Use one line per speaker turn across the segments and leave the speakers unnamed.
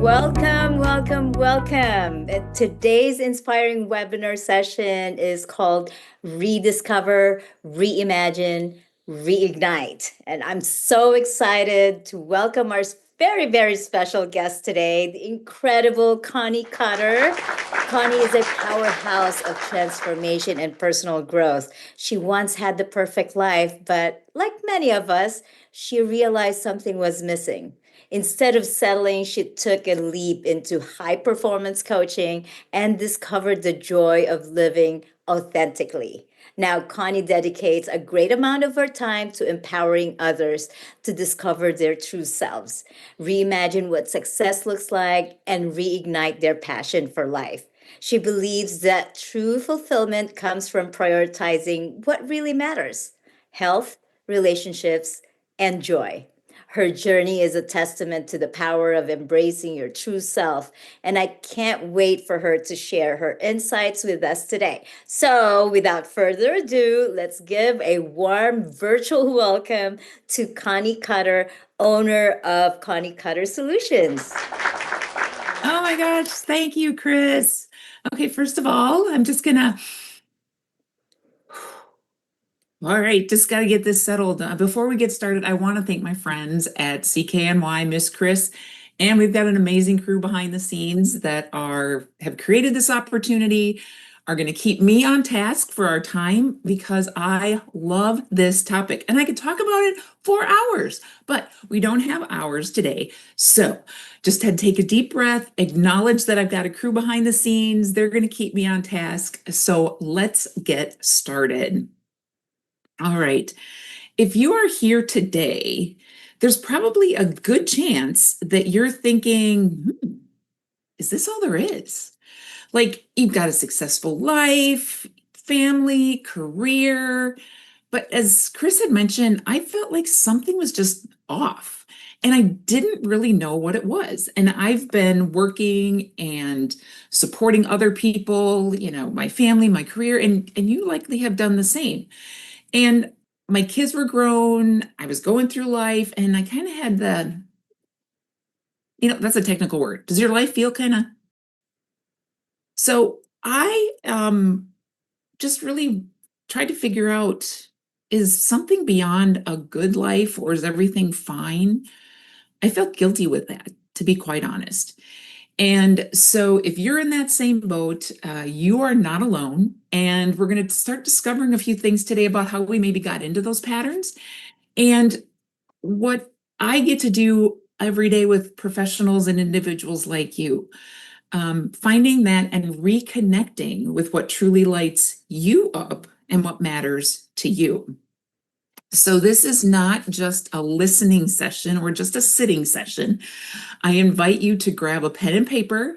Welcome, welcome, welcome. Today's inspiring webinar session is called Rediscover, Reimagine, Reignite. And I'm so excited to welcome our very, very special guest today, the incredible Connie Cutter. Connie is a powerhouse of transformation and personal growth. She once had the perfect life, but like many of us, she realized something was missing. Instead of settling, she took a leap into high performance coaching and discovered the joy of living authentically. Now, Connie dedicates a great amount of her time to empowering others to discover their true selves, reimagine what success looks like, and reignite their passion for life. She believes that true fulfillment comes from prioritizing what really matters: health, relationships, and joy. Her journey is a testament to the power of embracing your true self, and I can't wait for her to share her insights with us today. So, without further ado, let's give a warm virtual welcome to Connie Cutter, owner of Connie Cutter Solutions.
Oh my gosh, thank you, Chris. Okay, first of all, I'm just gonna, all right, just got to get this settled. Before we get started, I want to thank my friends at CKNY, Miss Chris, and we've got an amazing crew behind the scenes that have created this opportunity, are going to keep me on task for our time because I love this topic and I could talk about it for hours, but we don't have hours today. So just had to take a deep breath, acknowledge that I've got a crew behind the scenes. They're going to keep me on task. So let's get started. All right. If you are here today, there's probably a good chance that you're thinking, is this all there is? Like, you've got a successful life, family, career. But as Chris had mentioned, I felt like something was just off. And I didn't really know what it was. And I've been working and supporting other people, my family, my career, and you likely have done the same. And my kids were grown, I was going through life, and I kind of had that's a technical word. Does your life feel kind of? So I just really tried to figure out, is something beyond a good life or is everything fine? I felt guilty with that, to be quite honest. And so, if you're in that same boat, you are not alone. And we're going to start discovering a few things today about how we maybe got into those patterns and what I get to do every day with professionals and individuals like you. Finding that and reconnecting with what truly lights you up and what matters to you. So, this is not just a listening session or just a sitting session. I invite you to grab a pen and paper,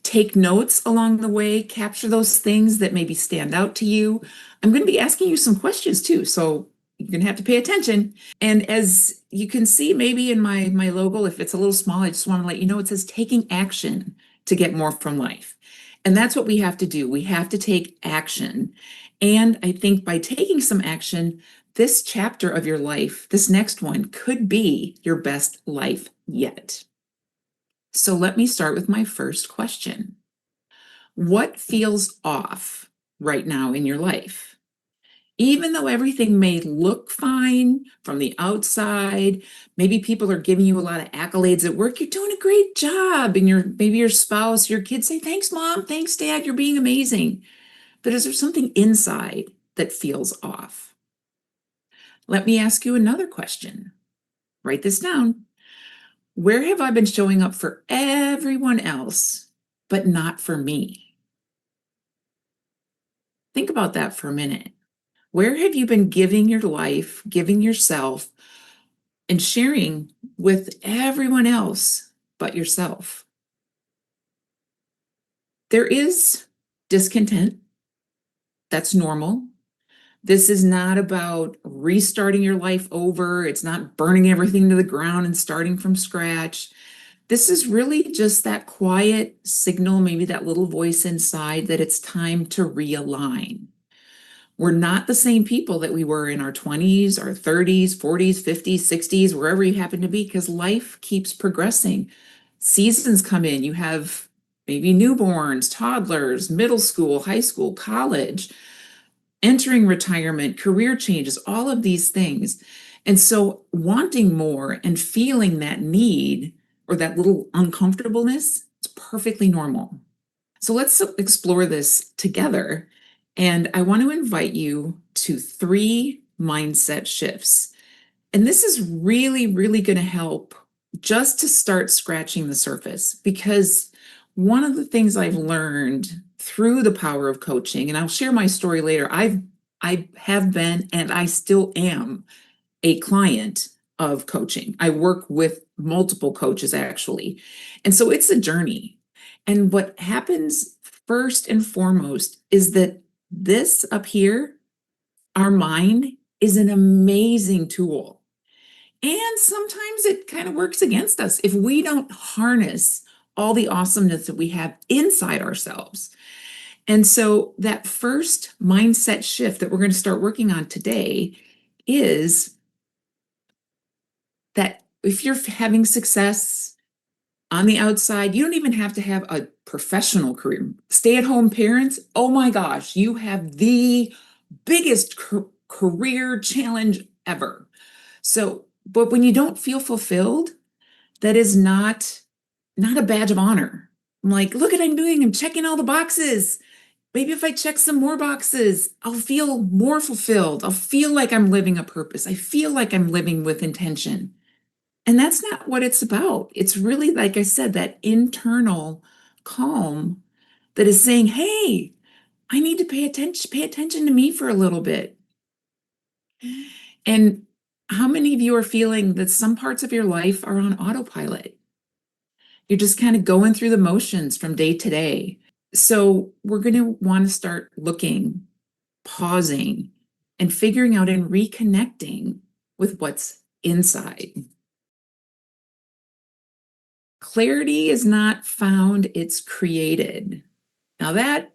take notes along the way, capture those things that maybe stand out to you. I'm going to be asking you some questions too, so you're going to have to pay attention. And as you can see, maybe in my logo, if it's a little small, I just want to let you know it says taking action to get more from life. And that's what we have to do. We have to take action. And I think by taking some action, this chapter of your life, this next one, could be your best life yet. So let me start with my first question. What feels off right now in your life? Even though everything may look fine from the outside, maybe people are giving you a lot of accolades at work, you're doing a great job, and maybe your spouse, your kids say, thanks, Mom, thanks, Dad, you're being amazing. But is there something inside that feels off? Let me ask you another question. Write this down. Where have I been showing up for everyone else, but not for me? Think about that for a minute. Where have you been giving your life, giving yourself, and sharing with everyone else but yourself? There is discontent. That's normal. This is not about restarting your life over. It's not burning everything to the ground and starting from scratch. This is really just that quiet signal, maybe that little voice inside that it's time to realign. We're not the same people that we were in our 20s, our 30s, 40s, 50s, 60s, wherever you happen to be, because life keeps progressing. seasons come in. You have maybe newborns, toddlers, middle school, high school, college, entering retirement, career changes, all of these things. And so wanting more and feeling that need or that little uncomfortableness, it's perfectly normal. So let's explore this together. And I want to invite you to 3 mindset shifts. And this is really, really going to help just to start scratching the surface, because one of the things I've learned through the power of coaching, and I'll share my story later, I have been and I still am a client of coaching. I work with multiple coaches actually. And so it's a journey. And what happens first and foremost is that this up here, our mind, is an amazing tool. And sometimes it kind of works against us if we don't harness all the awesomeness that we have inside ourselves. And so that first mindset shift that we're going to start working on today is that if you're having success on the outside, you don't even have to have a professional career. Stay-at-home parents, oh my gosh, you have the biggest career challenge ever. So, but when you don't feel fulfilled, that is not a badge of honor. I'm like, look at what I'm doing. I'm checking all the boxes. Maybe if I check some more boxes, I'll feel more fulfilled. I'll feel like I'm living a purpose. I feel like I'm living with intention. And that's not what it's about. It's really, like I said, that internal calm that is saying, hey, I need to pay attention to me for a little bit. And how many of you are feeling that some parts of your life are on autopilot? You're just kind of going through the motions from day to day. So we're going to want to start looking, pausing, and figuring out and reconnecting with what's inside. Clarity is not found, it's created. Now that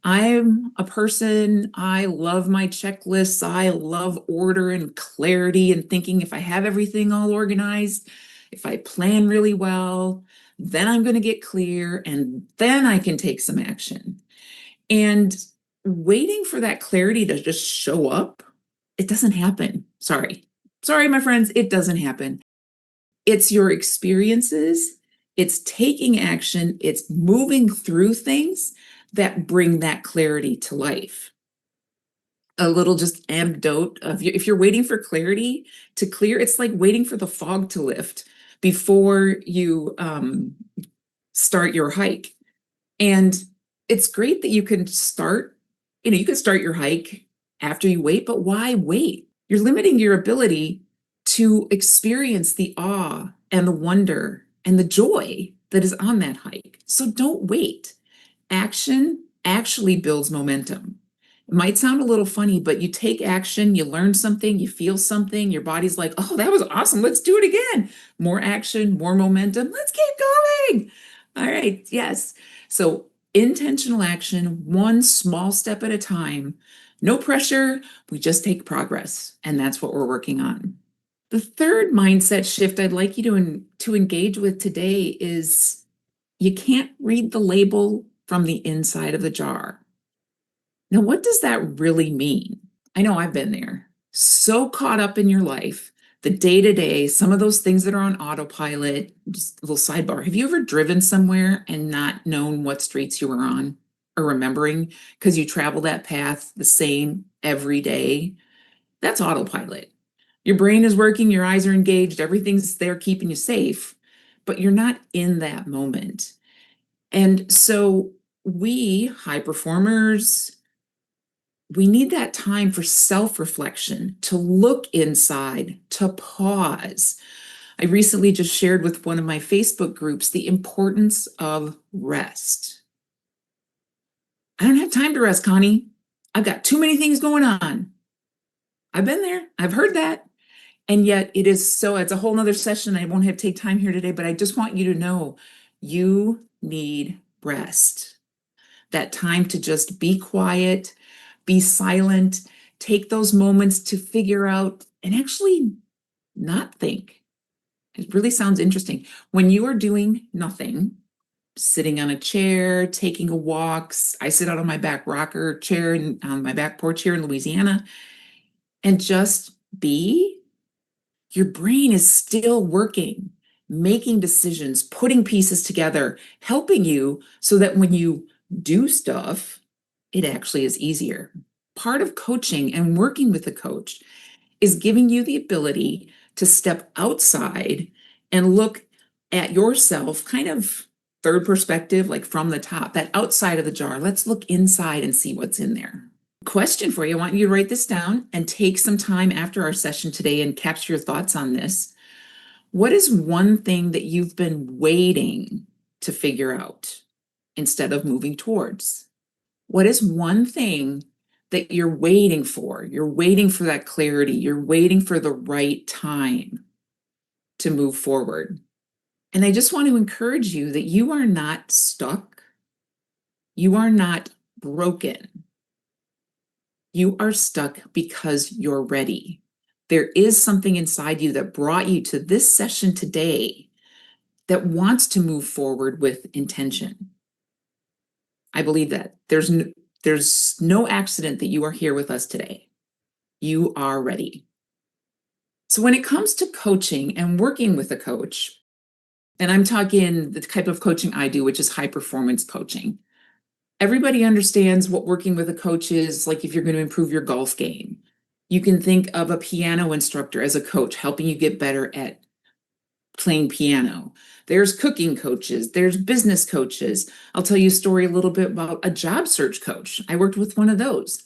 I'm a person, I love my checklists. I love order and clarity and thinking if I have everything all organized, if I plan really well, then I'm going to get clear and then I can take some action. And waiting for that clarity to just show up, it doesn't happen. Sorry. Sorry, my friends, it doesn't happen. It's your experiences, it's taking action, it's moving through things that bring that clarity to life. A little just anecdote of if you're waiting for clarity to clear, it's like waiting for the fog to lift before you start your hike. And it's great that you can start, you can start your hike after you wait, but why wait? You're limiting your ability to experience the awe and the wonder and the joy that is on that hike. So don't wait. Action actually builds momentum. It might sound a little funny, but you take action, you learn something, you feel something, your body's like, oh, that was awesome. Let's do it again. More action, more momentum. Let's keep going. All right. Yes. So intentional action, one small step at a time. No pressure. We just take progress. And that's what we're working on. The third mindset shift I'd like you to engage with today is you can't read the label from the inside of the jar. Now, what does that really mean? I know I've been there. So caught up in your life, the day to day, some of those things that are on autopilot. Just a little sidebar. Have you ever driven somewhere and not known what streets you were on or remembering because you travel that path the same every day? That's autopilot. Your brain is working, your eyes are engaged, everything's there keeping you safe, but you're not in that moment. And so we, high performers, we need that time for self-reflection, to look inside, to pause. I recently just shared with one of my Facebook groups the importance of rest. I don't have time to rest, Connie. I've got too many things going on. I've been there. I've heard that. And yet it is so, it's a whole nother session. I won't have to take time here today, but I just want you to know you need rest. That time to just be quiet, be silent, take those moments to figure out and actually not think. It really sounds interesting. When you are doing nothing, sitting on a chair, taking a walk, I sit out on my back rocker chair and on my back porch here in Louisiana, and just be, your brain is still working, making decisions, putting pieces together, helping you so that when you do stuff, it actually is easier. Part of coaching and working with a coach is giving you the ability to step outside and look at yourself kind of third perspective, like from the top, that outside of the jar. Let's look inside and see what's in there. Question for you. I want you to write this down and take some time after our session today and capture your thoughts on this. What is one thing that you've been waiting to figure out instead of moving towards? What is one thing that you're waiting for? You're waiting for that clarity. You're waiting for the right time to move forward. And I just want to encourage you that you are not stuck. You are not broken. You are stuck because you're ready. There is something inside you that brought you to this session today that wants to move forward with intention. I believe that there's no accident that you are here with us today. You are ready. So when it comes to coaching and working with a coach, and I'm talking the type of coaching I do, which is high performance coaching. Everybody understands what working with a coach is like if you're going to improve your golf game. You can think of a piano instructor as a coach, helping you get better at playing piano. There's cooking coaches, there's business coaches. I'll tell you a story a little bit about a job search coach. I worked with one of those.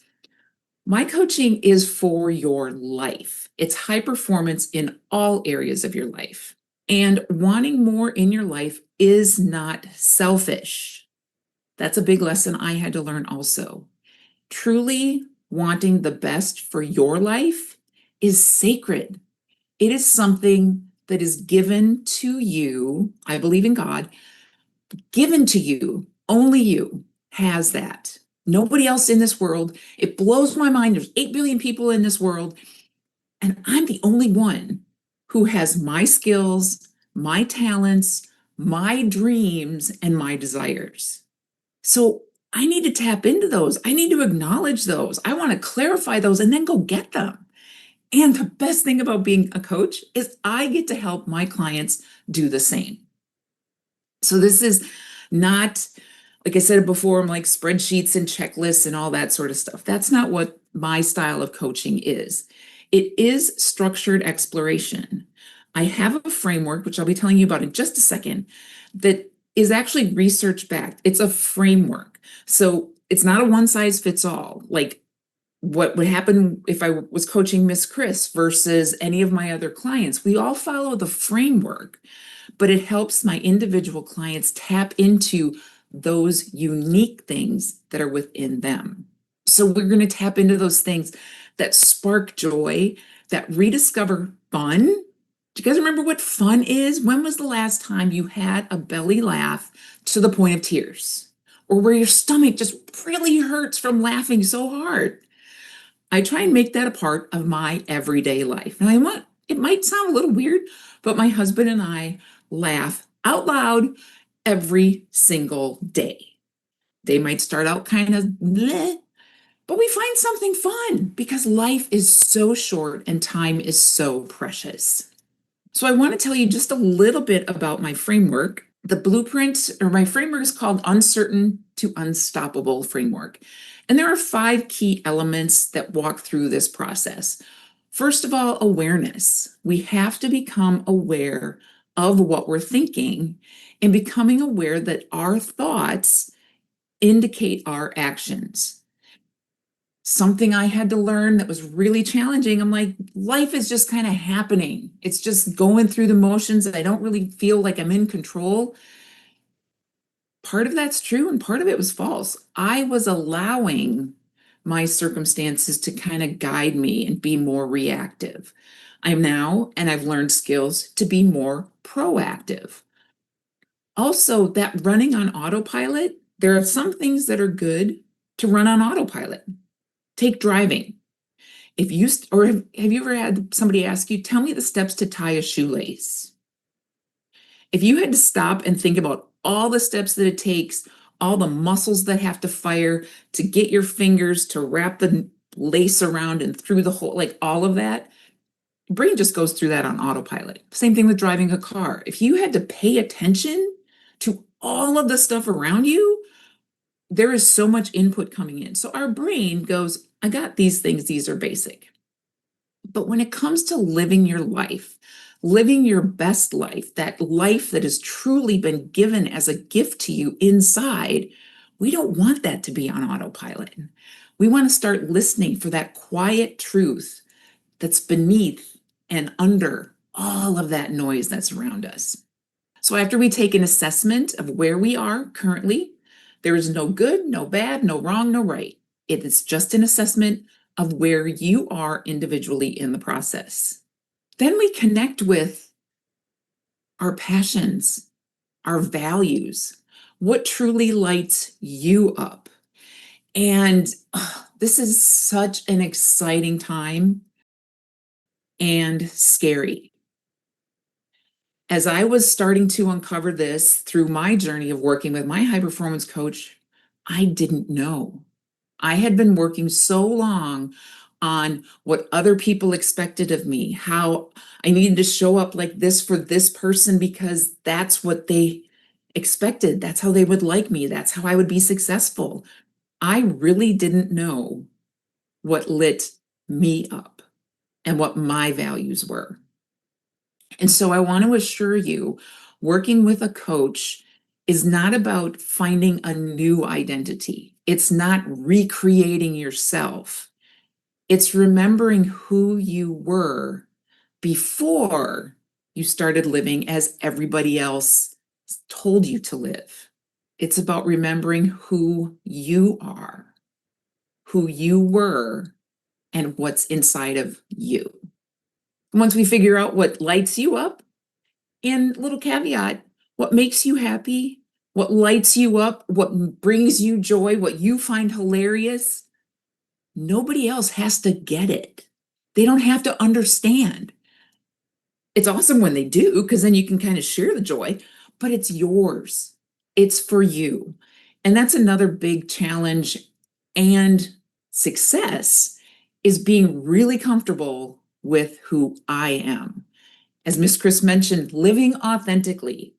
My coaching is for your life. It's high performance in all areas of your life. And wanting more in your life is not selfish. That's a big lesson I had to learn also. Truly wanting the best for your life is sacred. It is something that is given to you. I believe in God, given to you. Only you has that. Nobody else in this world. It blows my mind. There's 8 billion people in this world, and I'm the only one who has my skills, my talents, my dreams, and my desires. So I need to tap into those. I need to acknowledge those. I want to clarify those and then go get them. And the best thing about being a coach is I get to help my clients do the same. So this is not, like I said before, I'm like spreadsheets and checklists and all that sort of stuff. That's not what my style of coaching is. It is structured exploration. I have a framework, which I'll be telling you about in just a second, that is actually research backed. It's a framework. So it's not a one size fits all. Like what would happen if I was coaching Miss Chris versus any of my other clients. We all follow the framework, but it helps my individual clients tap into those unique things that are within them. So we're going to tap into those things that spark joy, that rediscover fun. Do you guys remember what fun is? When was the last time you had a belly laugh to the point of tears? Or where your stomach just really hurts from laughing so hard? I try and make that a part of my everyday life. And it might sound a little weird, but my husband and I laugh out loud every single day. They might start out kind of bleh, but we find something fun because life is so short and time is so precious. So I want to tell you just a little bit about my framework. The blueprint, or my framework, is called Uncertain to Unstoppable Framework. And there are 5 key elements that walk through this process. First of all, awareness. We have to become aware of what we're thinking and becoming aware that our thoughts indicate our actions. Something I had to learn that was really challenging. I'm like, life is just kind of happening. It's just going through the motions. I don't really feel like I'm in control. Part of that's true and part of it was false. I was allowing my circumstances to kind of guide me and be more reactive. I'm now, and I've learned skills to be more proactive. Also, that running on autopilot, there are some things that are good to run on autopilot. Take driving. Have you ever had somebody ask you, tell me the steps to tie a shoelace? If you had to stop and think about all the steps that it takes, all the muscles that have to fire to get your fingers to wrap the lace around and through the whole, like all of that, your brain just goes through that on autopilot. Same thing with driving a car. If you had to pay attention to all of the stuff around you, there is so much input coming in. So our brain goes, I got these things, these are basic. But when it comes to living your life, living your best life that has truly been given as a gift to you inside, we don't want that to be on autopilot. We want to start listening for that quiet truth that's beneath and under all of that noise that's around us. So after we take an assessment of where we are currently, there is no good, no bad, no wrong, no right. It is just an assessment of where you are individually in the process. Then we connect with our passions, our values, what truly lights you up. And this is such an exciting time and scary. As I was starting to uncover this through my journey of working with my high performance coach, I didn't know. I had been working so long on what other people expected of me, how I needed to show up like this for this person because that's what they expected. That's how they would like me. That's how I would be successful. I really didn't know what lit me up and what my values were. And so I want to assure you, working with a coach is not about finding a new identity. It's not recreating yourself. It's remembering who you were before you started living as everybody else told you to live. It's about remembering who you are, who you were, and what's inside of you. Once we figure out what lights you up, and little caveat, what makes you happy, what lights you up, what brings you joy, what you find hilarious, nobody else has to get it. They don't have to understand. It's awesome when they do, because then you can kind of share the joy, but it's yours. It's for you. And that's another big challenge and success is being really comfortable with who I am. As Miss Chris mentioned, living authentically.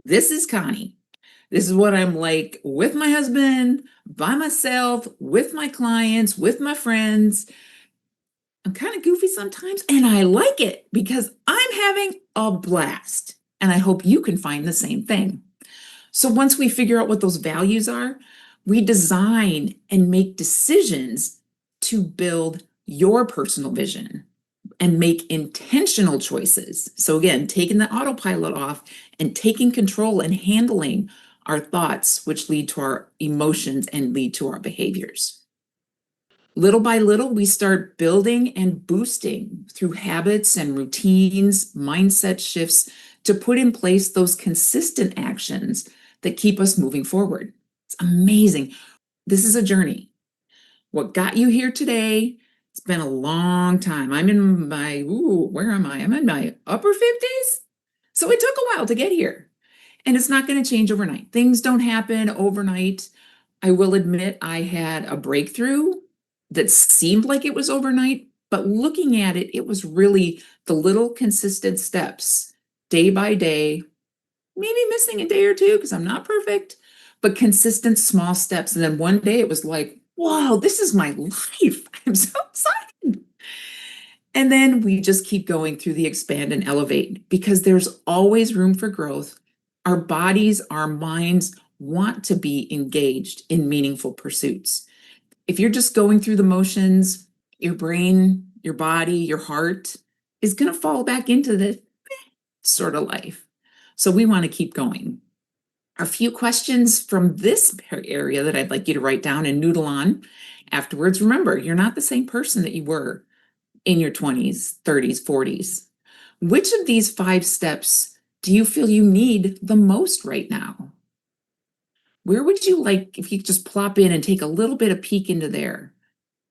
This is Connie. This is what I'm like with my husband, by myself, with my clients, with my friends. I'm kind of goofy sometimes, and I like it because I'm having a blast. And I hope you can find the same thing. So once we figure out what those values are, we design and make decisions to build your personal vision and make intentional choices. So again, taking the autopilot off and taking control and handling our thoughts, which lead to our emotions and lead to our behaviors. Little by little, we start building and boosting through habits and routines, mindset shifts to put in place those consistent actions that keep us moving forward. It's amazing. This is a journey. What got you here today? It's been a long time. I'm in my, where am I? I'm in my upper 50s. So it took a while to get here. And it's not going to change overnight. Things don't happen overnight. I will admit I had a breakthrough that seemed like it was overnight, but looking at it, it was really the little consistent steps, day by day, maybe missing a day or two because I'm not perfect, but consistent small steps. And then one day it was like, wow, this is my life. I'm so excited. And then we just keep going through the expand and elevate because there's always room for growth. Our bodies, our minds want to be engaged in meaningful pursuits. If you're just going through the motions, your brain, your body, your heart is going to fall back into the sort of life. So we want to keep going. A few questions from this area that I'd like you to write down and noodle on afterwards. Remember, you're not the same person that you were in your 20s, 30s, 40s. Which of these 5 steps do you feel you need the most right now? Where would you like, if you could just plop in and take a little bit of peek into there,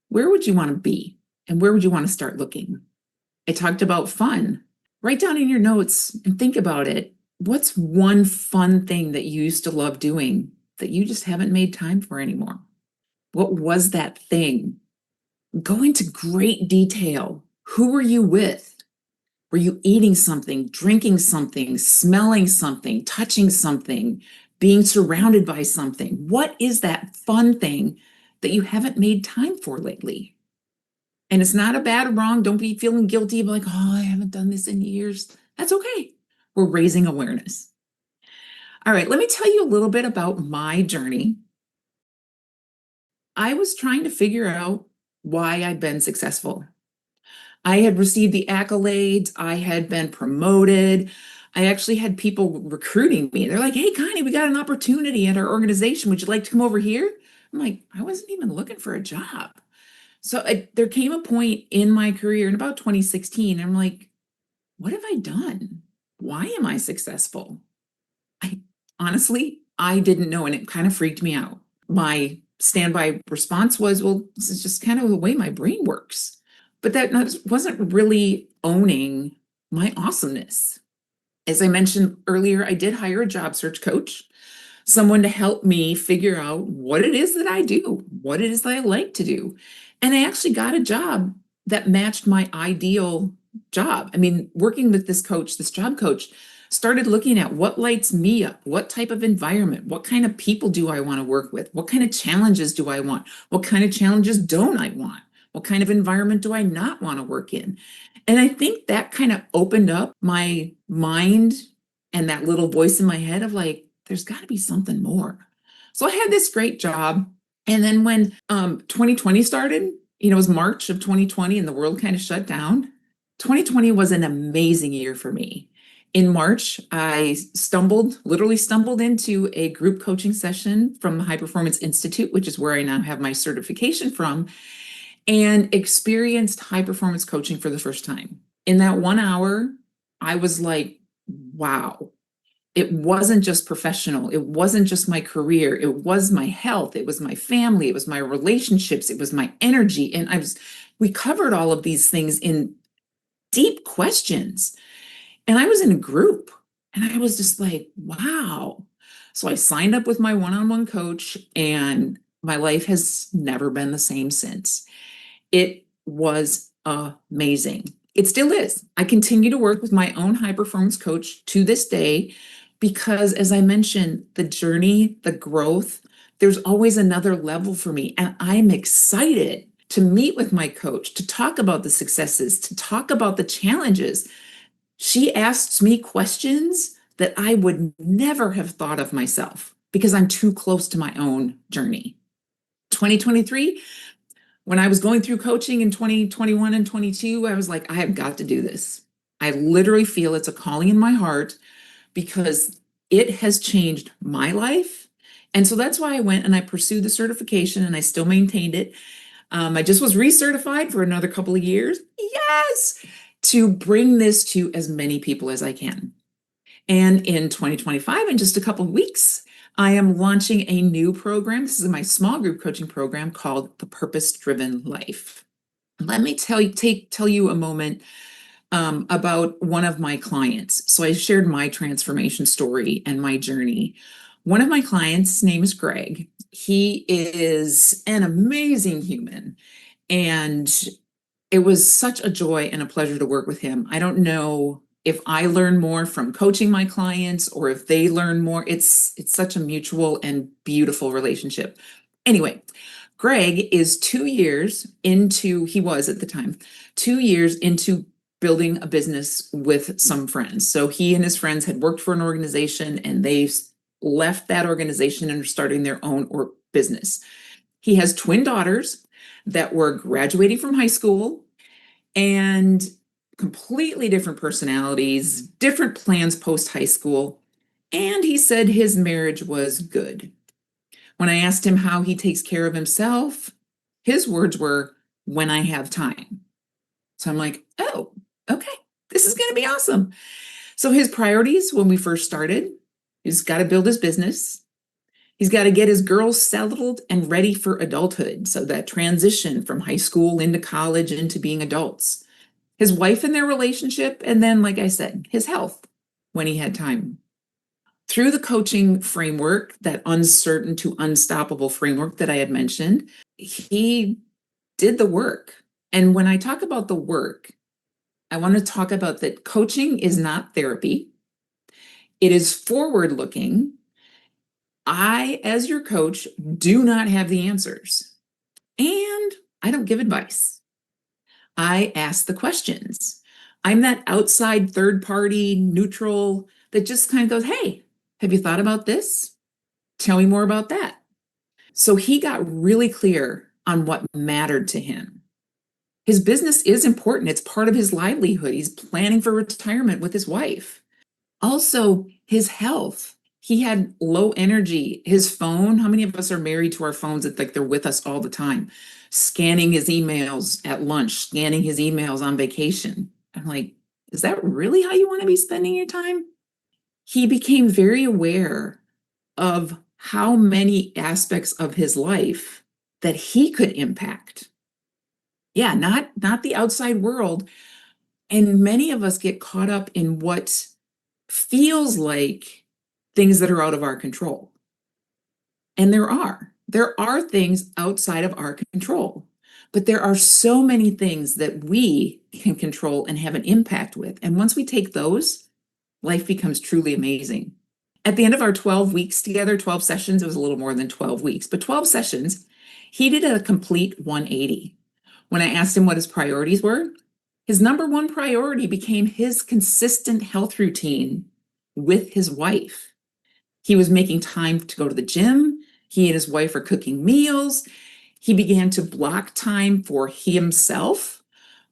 where would you want to be? And where would you want to start looking? I talked about fun. Write down in your notes and think about it. What's one fun thing that you used to love doing that you just haven't made time for anymore? What was that thing? Go into great detail. Who were you with? Were you eating something, drinking something, smelling something, touching something, being surrounded by something? What is that fun thing that you haven't made time for lately? And it's not a bad or wrong. Don't be feeling guilty, but like, oh, I haven't done this in years. That's okay. We're raising awareness. All right, let me tell you a little bit about my journey. I was trying to figure out why I'd been successful. I had received the accolades, I had been promoted. I actually had people recruiting me. They're like, hey, Connie, we got an opportunity at our organization. Would you like to come over here? I'm like, I wasn't even looking for a job. So there came a point in my career in about 2016. I'm like, what have I done? Why am I successful? I honestly, I didn't know, and it kind of freaked me out. My standby response was, well, this is just kind of the way my brain works. But that wasn't really owning my awesomeness. As I mentioned earlier, I did hire a job search coach, someone to help me figure out what it is that I do, what it is that I like to do. And I actually got a job that matched my ideal job. I mean, working with this coach, this job coach, started looking at what lights me up, what type of environment, what kind of people do I want to work with, what kind of challenges do I want, what kind of challenges don't I want, what kind of environment do I not want to work in. And I think that kind of opened up my mind and that little voice in my head of like, there's got to be something more. So I had this great job. And then when 2020 started, it was March of 2020 and the world kind of shut down. 2020 was an amazing year for me. In March, I literally stumbled into a group coaching session from the High Performance Institute, which is where I now have my certification from, and experienced high performance coaching for the first time. In that 1 hour, I was like, wow, it wasn't just professional. It wasn't just my career. It was my health. It was my family. It was my relationships. It was my energy. And we covered all of these things in deep questions. And I was in a group and I was just like, wow. So I signed up with my one on one coach, and my life has never been the same since. It was amazing. It still is. I continue to work with my own high performance coach to this day because, as I mentioned, the journey, the growth, there's always another level for me. And I'm excited to meet with my coach, to talk about the successes, to talk about the challenges. She asks me questions that I would never have thought of myself because I'm too close to my own journey. 2023, when I was going through coaching in 2021 and 22, I was like, I have got to do this. I literally feel it's a calling in my heart because it has changed my life. And so that's why I went and I pursued the certification and I still maintained it. I just was recertified for another couple of years. Yes, to bring this to as many people as I can. And in 2025, in just a couple of weeks, I am launching a new program. This is my small group coaching program called the Purpose Driven Life. Let me tell you a moment about one of my clients. So I shared my transformation story and my journey. One of my clients, his name is Greg. He is an amazing human, and it was such a joy and a pleasure to work with him. I don't know if I learn more from coaching my clients or if they learn more. It's such a mutual and beautiful relationship. Anyway, Greg is 2 years into, he was at the time, 2 years into building a business with some friends. So he and his friends had worked for an organization and they left that organization and are starting their own business. He has twin daughters that were graduating from high school and completely different personalities, different plans post high school. And he said his marriage was good. When I asked him how he takes care of himself, his words were, when I have time. So I'm like, oh, okay, this is going to be awesome. So his priorities when we first started, he's got to build his business. He's got to get his girls settled and ready for adulthood. So that transition from high school into college into being adults. His wife and their relationship. And then, like I said, his health when he had time. through the coaching framework, that uncertain to unstoppable framework that I had mentioned, he did the work. And when I talk about the work, I want to talk about that coaching is not therapy. It is forward looking. I, as your coach, do not have the answers. And I don't give advice. I ask the questions. I'm that outside third party neutral that just kind of goes, hey, have you thought about this? Tell me more about that. So he got really clear on what mattered to him. His business is important, it's part of his livelihood. He's planning for retirement with his wife. Also, his health. He had low energy. His phone, how many of us are married to our phones? It's like they're with us all the time, scanning his emails at lunch, scanning his emails on vacation. I'm like, is that really how you want to be spending your time? He became very aware of how many aspects of his life that he could impact. Yeah, not the outside world. And many of us get caught up in what feels like things that are out of our control. And there are things outside of our control, but there are so many things that we can control and have an impact with. And once we take those, life becomes truly amazing. At the end of our 12 weeks together, 12 sessions, it was a little more than 12 weeks, but 12 sessions, he did a complete 180. When I asked him what his priorities were, his number one priority became his consistent health routine with his wife. He was making time to go to the gym. He and his wife are cooking meals. He began to block time for himself,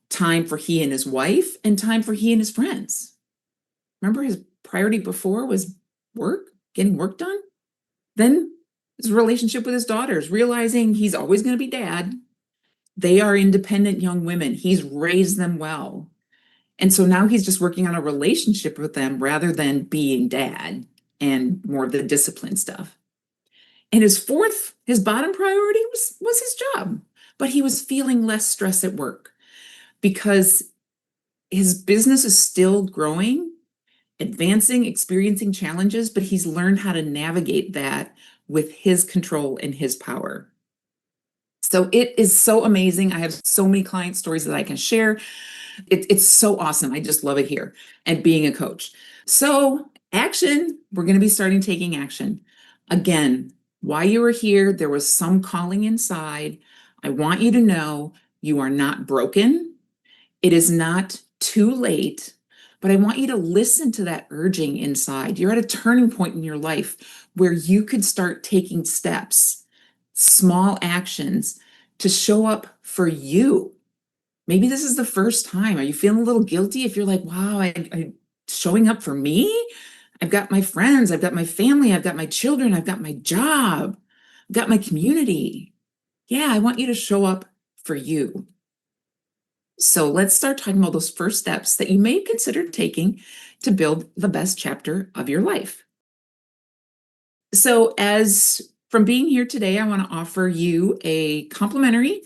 time for he and his wife, and time for he and his friends. Remember, his priority before was work, getting work done? Then his relationship with his daughters, realizing he's always going to be dad. They are independent young women. He's raised them well. And so now he's just working on a relationship with them rather than being dad and more of the discipline stuff. And his bottom priority was his job. But he was feeling less stress at work because his business is still growing, advancing, experiencing challenges, but he's learned how to navigate that with his control and his power. So it is so amazing. I have so many client stories that I can share. It's so awesome. I just love it here and being a coach. So, action, we're going to be starting taking action. Again, while you were here, there was some calling inside. I want you to know you are not broken. It is not too late, but I want you to listen to that urging inside. You're at a turning point in your life where you could start taking steps, small actions to show up for you. Maybe this is the first time. Are you feeling a little guilty if you're like, wow, I showing up for me? I've got my friends, I've got my family, I've got my children, I've got my job, I've got my community. Yeah, I want you to show up for you. So let's start talking about those first steps that you may consider taking to build the best chapter of your life. So, as from being here today, I want to offer you a complimentary,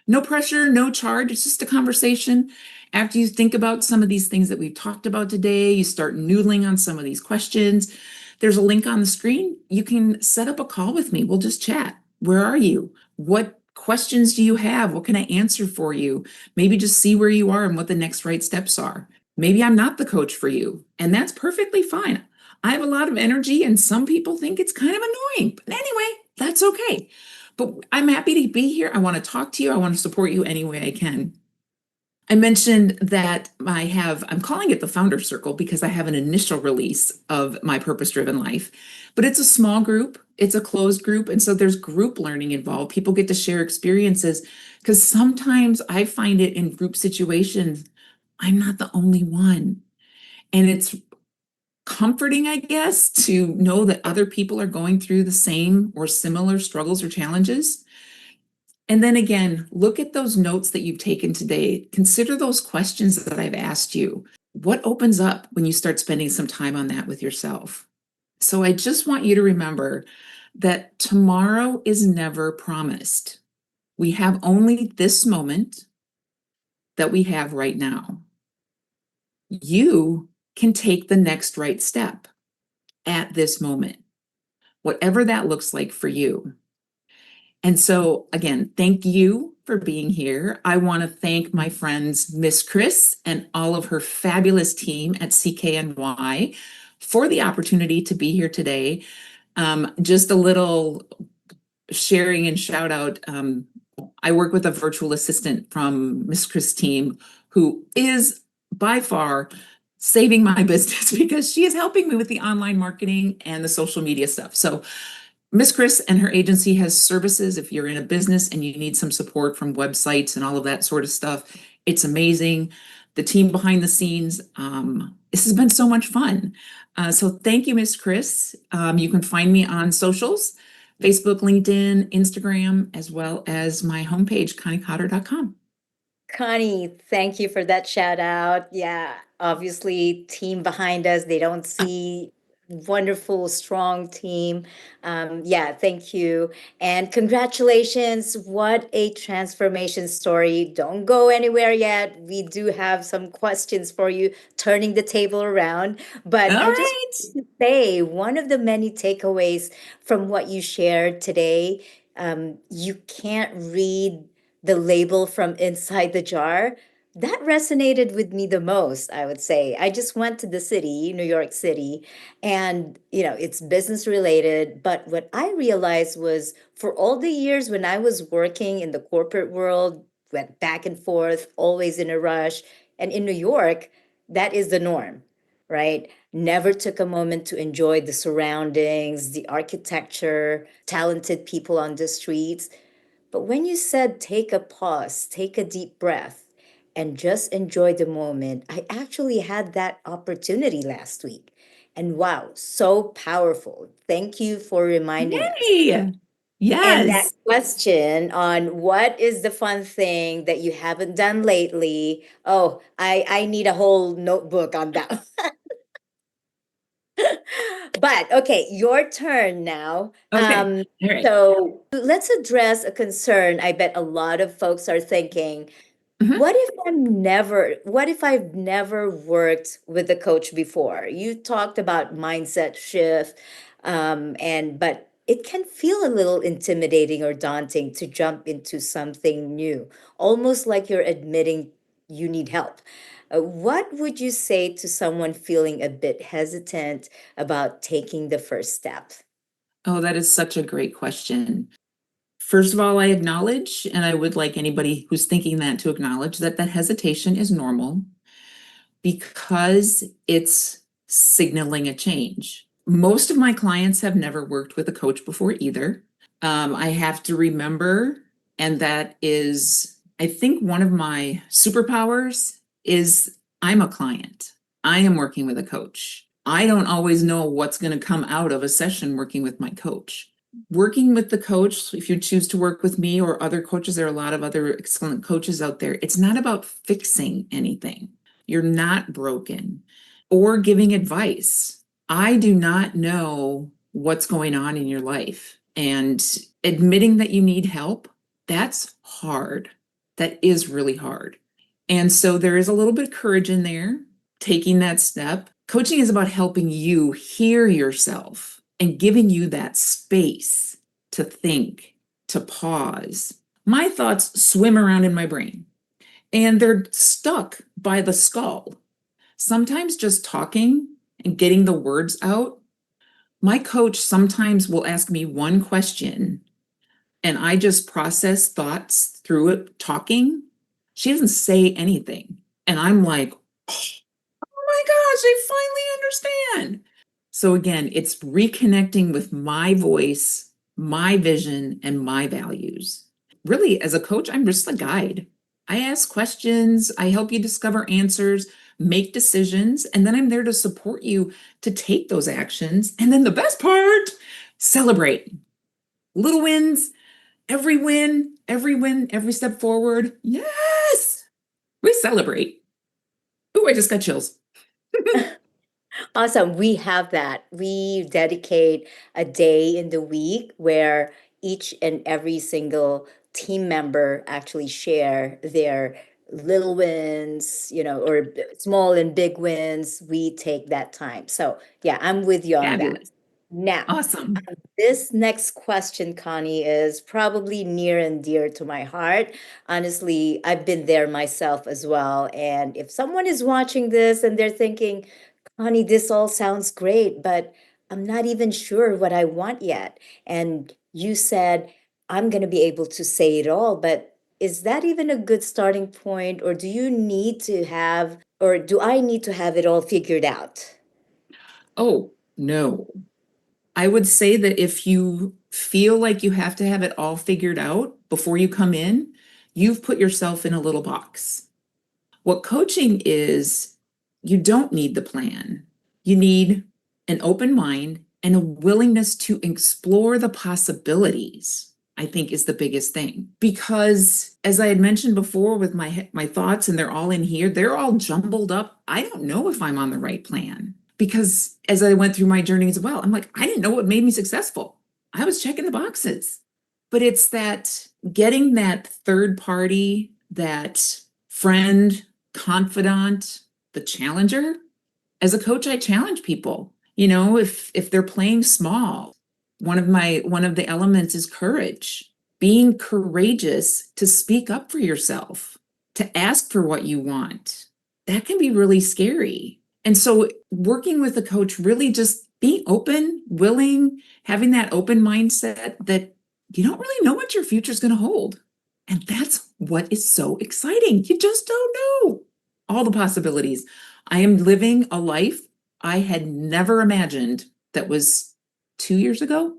no pressure, no charge. It's just a conversation. After you think about some of these things that we've talked about today, you start noodling on some of these questions. There's a link on the screen. You can set up a call with me. We'll just chat. Where are you? What questions do you have? What can I answer for you? Maybe just see where you are and what the next right steps are. Maybe I'm not the coach for you, and that's perfectly fine. I have a lot of energy, and some people think it's kind of annoying. But anyway, that's okay. But I'm happy to be here. I want to talk to you. I want to support you any way I can. I mentioned that I'm calling it the Founder Circle because I have an initial release of my purpose driven life, but it's a small group, it's a closed group. And so there's group learning involved. People get to share experiences because sometimes I find it in group situations, I'm not the only one. And it's comforting, I guess, to know that other people are going through the same or similar struggles or challenges. And then again, look at those notes that you've taken today. Consider those questions that I've asked you. What opens up when you start spending some time on that with yourself? So I just want you to remember that tomorrow is never promised. We have only this moment that we have right now. You can take the next right step. at this moment, whatever that looks like for you. And so, again, thank you for being here. I want to thank my friends, Miss Chris, and all of her fabulous team at CKNY for the opportunity to be here today. Just a little sharing and shout out. I work with a virtual assistant from Miss Chris' team who is by far saving my business because she is helping me with the online marketing and the social media stuff. So Miss Chris and her agency has services if you're in a business and you need some support from websites and all of that sort of stuff. It's amazing. The team behind the scenes, this has been so much fun. So thank you, Miss Chris. You can find me on socials, Facebook, LinkedIn, Instagram, as well as my homepage, conniecotter.com.
Connie, thank you for that shout out. Yeah, obviously, team behind us, they don't see wonderful, strong team. Yeah, thank you. And congratulations. What a transformation story. Don't go anywhere yet. We do have some questions for you, turning the table around. But
All
I just
right.
want to say one of the many takeaways from what you shared today, you can't read the label from inside the jar, that resonated with me the most, I would say. I just went to the city, New York City, and it's business related, but what I realized was for all the years when I was working in the corporate world, went back and forth, always in a rush, and in New York, that is the norm, right? Never took a moment to enjoy the surroundings, the architecture, talented people on the streets. But when you said take a pause, take a deep breath, and just enjoy the moment, I actually had that opportunity last week. And wow, so powerful. Thank you for reminding us.
Yay.
And that
Yes.
question on what is the fun thing that you haven't done lately? Oh, I need a whole notebook on that. But okay, your turn now.
Okay. All right.
So let's address a concern I bet a lot of folks are thinking.
Mhm.
What if I've never worked with a coach before? You talked about mindset shift, but it can feel a little intimidating or daunting to jump into something new, almost like you're admitting you need help. What would you say to someone feeling a bit hesitant about taking the first step?
Oh, that is such a great question. First of all, I acknowledge, and I would like anybody who's thinking that to acknowledge that that hesitation is normal because it's signaling a change. Most of my clients have never worked with a coach before either. I have to remember, and that is, I think, one of my superpowers is I'm a client. I am working with a coach. I don't always know what's going to come out of a session working with my coach. Working with the coach, if you choose to work with me or other coaches, there are a lot of other excellent coaches out there. It's not about fixing anything. You're not broken or giving advice. I do not know what's going on in your life. And admitting that you need help, that's hard. That is really hard. And so there is a little bit of courage in there, taking that step. Coaching is about helping you hear yourself and giving you that space to think, to pause. My thoughts swim around in my brain and they're stuck by the skull. Sometimes just talking and getting the words out. My coach sometimes will ask me one question and I just process thoughts through it talking. She doesn't say anything. And I'm like, oh my gosh, I finally understand. So again, it's reconnecting with my voice, my vision, and my values. Really, as a coach, I'm just a guide. I ask questions, I help you discover answers, make decisions, and then I'm there to support you to take those actions. And then the best part, celebrate little win, every step forward. Yes, we celebrate. Oh, I just got chills.
Awesome. We have that. We dedicate a day in the week where each and every single team member actually share their little wins, or small and big wins, we take that time. So yeah, I'm with you on that.
Fabulous.
Now,
Awesome.
this next question, Connie, is probably near and dear to my heart. Honestly, I've been there myself as well. And if someone is watching this and they're thinking, Connie, this all sounds great, but I'm not even sure what I want yet. And you said, I'm going to be able to say it all, but is that even a good starting point? Or do you need to have, or do I need to have it all figured out?
Oh, no. I would say that if you feel like you have to have it all figured out before you come in, you've put yourself in a little box. What coaching is, you don't need the plan. You need an open mind and a willingness to explore the possibilities, I think is the biggest thing. Because as I had mentioned before with my thoughts, and they're all in here, they're all jumbled up. I don't know if I'm on the right plan. Because as I went through my journey as well, I'm like, I didn't know what made me successful. I was checking the boxes. But it's that getting that third party, that friend, confidant, the challenger. As a coach, I challenge people. If they're playing small, one of the elements is courage. Being courageous to speak up for yourself, to ask for what you want. That can be really scary. And so working with a coach, really just being open, willing, having that open mindset that you don't really know what your future is going to hold. And that's what is so exciting. You just don't know all the possibilities. I am living a life I had never imagined that was 2 years ago.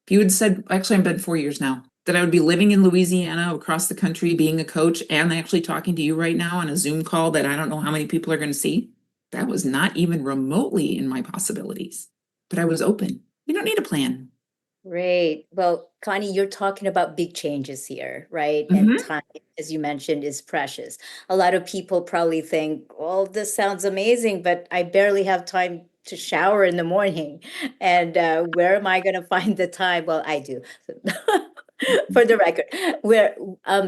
If you had said, actually, I've been 4 years now, that I would be living in Louisiana across the country, being a coach, and actually talking to you right now on a Zoom call that I don't know how many people are going to see, that was not even remotely in my possibilities. But I was open. You don't need a plan.
Great. Well, Connie, you're talking about big changes here, right? And
Mhm.
time, as you mentioned, is precious. A lot of people probably think, well, this sounds amazing, but I barely have time to shower in the morning. And where am I going to find the time? Well, I do. For the record, where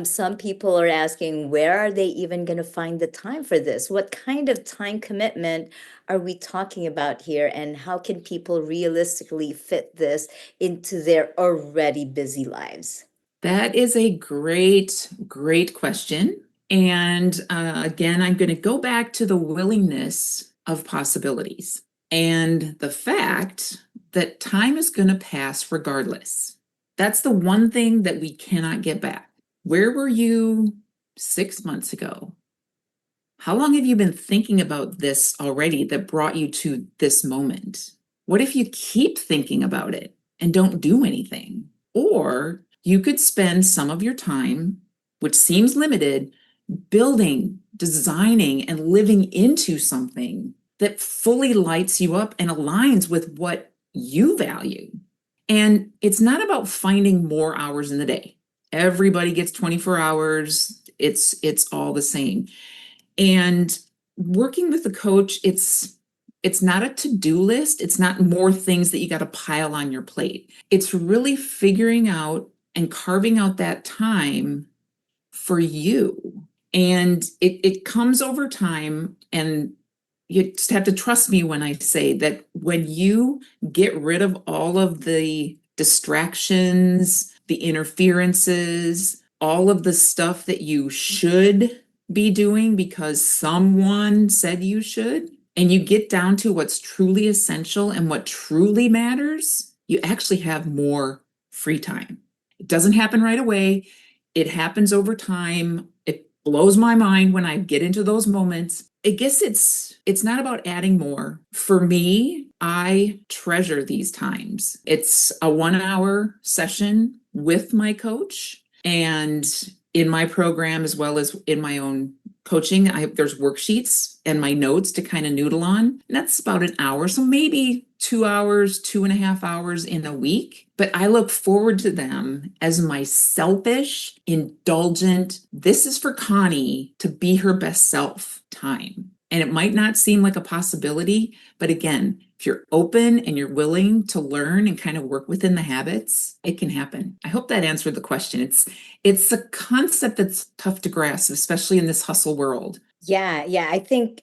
some people are asking, where are they even going to find the time for this? What kind of time commitment are we talking about here? And how can people realistically fit this into their already busy lives?
That is a great, great question. And again, I'm going to go back to the willingness of possibilities and the fact that time is going to pass regardless. That's the one thing that we cannot get back. Where were you 6 months ago? How long have you been thinking about this already that brought you to this moment? What if you keep thinking about it and don't do anything? Or you could spend some of your time, which seems limited, building, designing, and living into something that fully lights you up and aligns with what you value. And it's not about finding more hours in the day. Everybody gets 24 hours. It's all the same. And working with a coach, it's not a to-do list. It's not more things that you got to pile on your plate. It's really figuring out and carving out that time for you. And it comes over time. And you just have to trust me when I say that when you get rid of all of the distractions, the interferences, all of the stuff that you should be doing because someone said you should, and you get down to what's truly essential and what truly matters, you actually have more free time. It doesn't happen right away. It happens over time. It blows my mind when I get into those moments. I guess it's not about adding more. For me, I treasure these times. It's a 1 hour session with my coach, and in my program as well as in my own coaching, there's worksheets and my notes to kind of noodle on. And that's about an hour. So maybe 2 hours, 2.5 hours in a week. But I look forward to them as my selfish, indulgent, this is for Connie to be her best self time. And it might not seem like a possibility, but again, if you're open and you're willing to learn and kind of work within the habits, it can happen. I hope that answered the question. It's a concept that's tough to grasp, especially in this hustle world.
Yeah, I think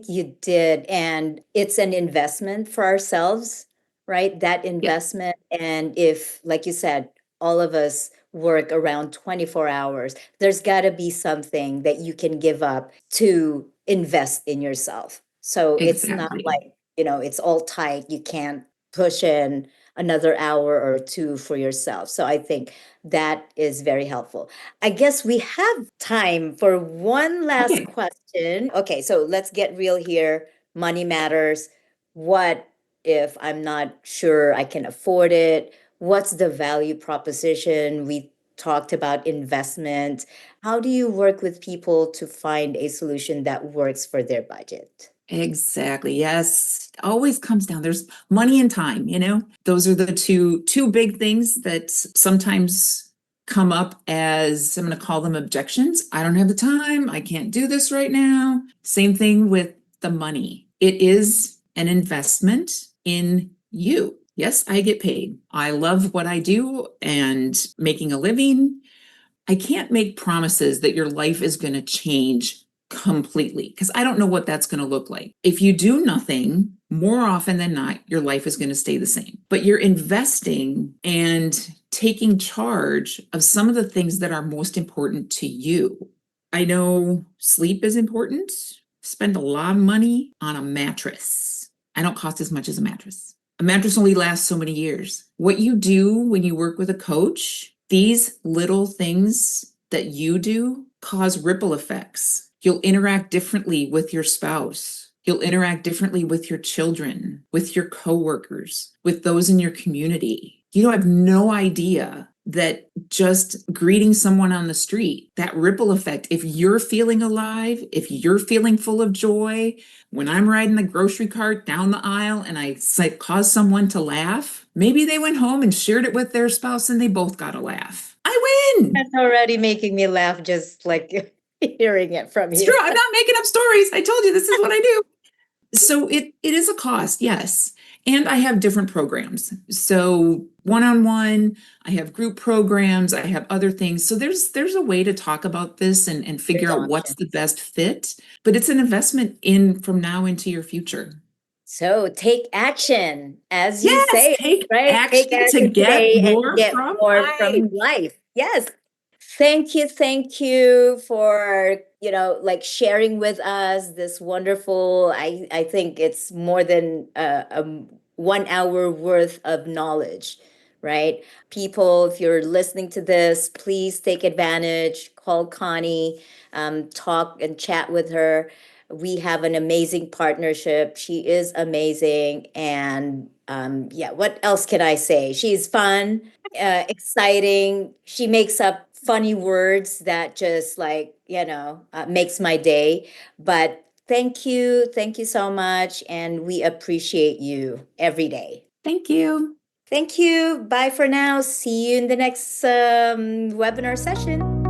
you did. And it's an investment for ourselves, right? That
Yep,
investment. And if, like you said, all of us work around 24 hours, there's got to be something that you can give up to invest in yourself. So it's not
exactly.
like, it's all tight. You can't push in another hour or two for yourself. So I think that is very helpful. I guess we have time for one last
Okay.
question. Okay, so let's get real here. Money matters. What if I'm not sure I can afford it? What's the value proposition? We talked about investment. How do you work with people to find a solution that works for their budget?
Exactly. Yes. Always comes down. There's money and time, you know? Those are the two big things that sometimes come up as I'm going to call them objections. I don't have the time. I can't do this right now. Same thing with the money. It is an investment in you. Yes, I get paid. I love what I do and making a living. I can't make promises that your life is going to change completely because I don't know what that's going to look like. If you do nothing, more often than not, your life is going to stay the same. But you're investing and taking charge of some of the things that are most important to you. I know sleep is important. Spend a lot of money on a mattress. I don't cost as much as a mattress. A mattress only lasts so many years. What you do when you work with a coach, these little things that you do cause ripple effects. You'll interact differently with your spouse. You'll interact differently with your children, with your coworkers, with those in your community. You have no idea that just greeting someone on the street, that ripple effect, if you're feeling alive, if you're feeling full of joy, when I'm riding the grocery cart down the aisle and I cause someone to laugh, maybe they went home and shared it with their spouse and they both got a laugh. I win.
That's already making me laugh just like hearing it from
It's true.
you.
I'm not making up stories. I told you this is what I do. So it is a cost, yes. And I have different programs. So one-on-one, I have group programs, I have other things. So there's a way to talk about this and figure
There's
out what's the
options.
best fit, but it's an investment in from now into your future.
So take action, as you
Yes,
say,
take
right? Take
action to
action
get
today and
more
get
from
more
life.
from life. Yes. Thank you for, like sharing with us this wonderful, I think it's more than 1 hour worth of knowledge, right? People, if you're listening to this, please take advantage, call Connie, talk and chat with her. We have an amazing partnership. She is amazing. And yeah, what else can I say? She's fun, exciting. She makes up funny words that just like, makes my day. But thank you so much. And we appreciate you every day.
Thank you.
Thank you. Bye for now. See you in the next webinar session.